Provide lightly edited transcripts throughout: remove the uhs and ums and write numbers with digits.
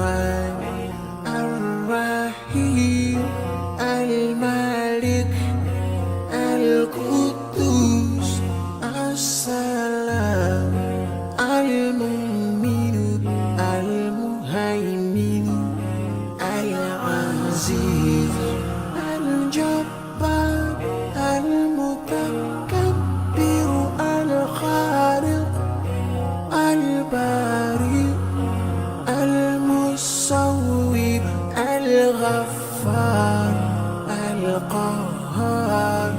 الرحمن الرحيم الملك القدوس السلام المؤمن المهيمن العزيز الجبار المتكبر الخالق البارئ المصور الغفار القهار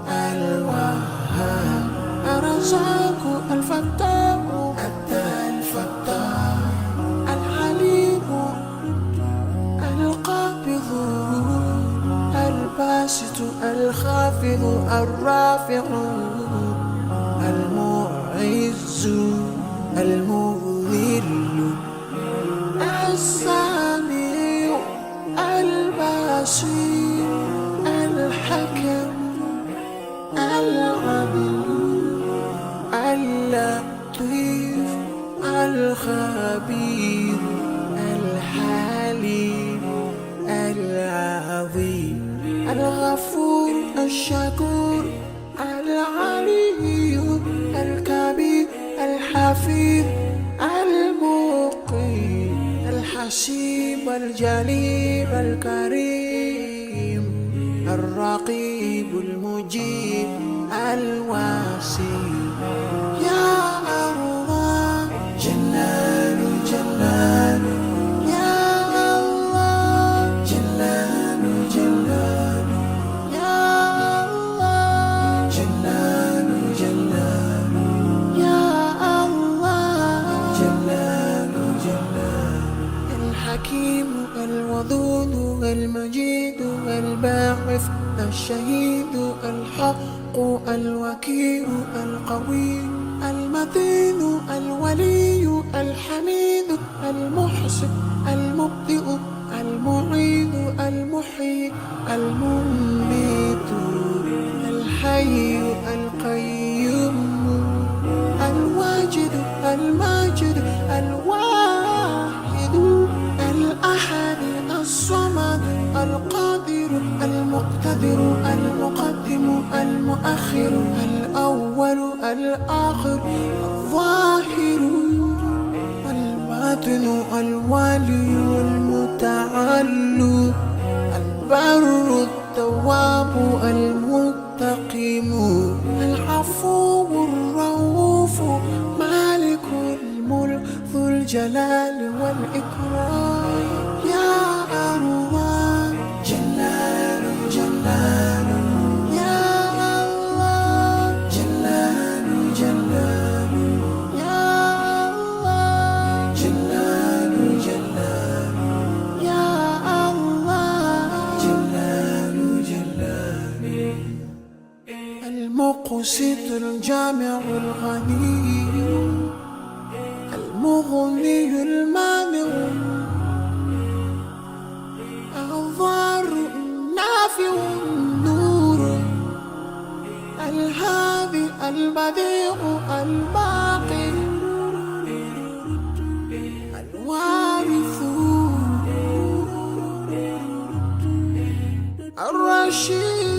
الوهاب الرزاق الفتاح الفتاح الحليم القابض الباسط الخافض الرافع المعز المذل السميع البصير الحكم العليم اللطيف الخبير الحليم العظيم الغفور الشكور العلي الكبير الحفيظ المقيم الحسيب الجليل الكريم الرقيب المجيب الواسع يا الله جلال جلال يا الله جلال جلال يا الله جلال جلال يا الله جلال جلال الحكيم الودود المجيد الباعث الشهيد الحق الوكيل القوي المتين الولي الحميد المحسن المبدئ المعيد المحيي المميت الحي القيوم الواجد الماجد الواحد الأحد الصمد القادر المقتدر المقدم المؤخر الأول الآخر الظاهر والباطن الوالي المتعال البر التواب المنتقم العفو الرؤوف مالك الملك ذو الجلال والإكرام يا الله جلال جلال يا الله جلال جلال يا الله جلال جلال يا الله جلال جلال المقسط الجامع الغني المغني المانع الضار النافع النور الهادي البديع الباقي الوارث الرشيد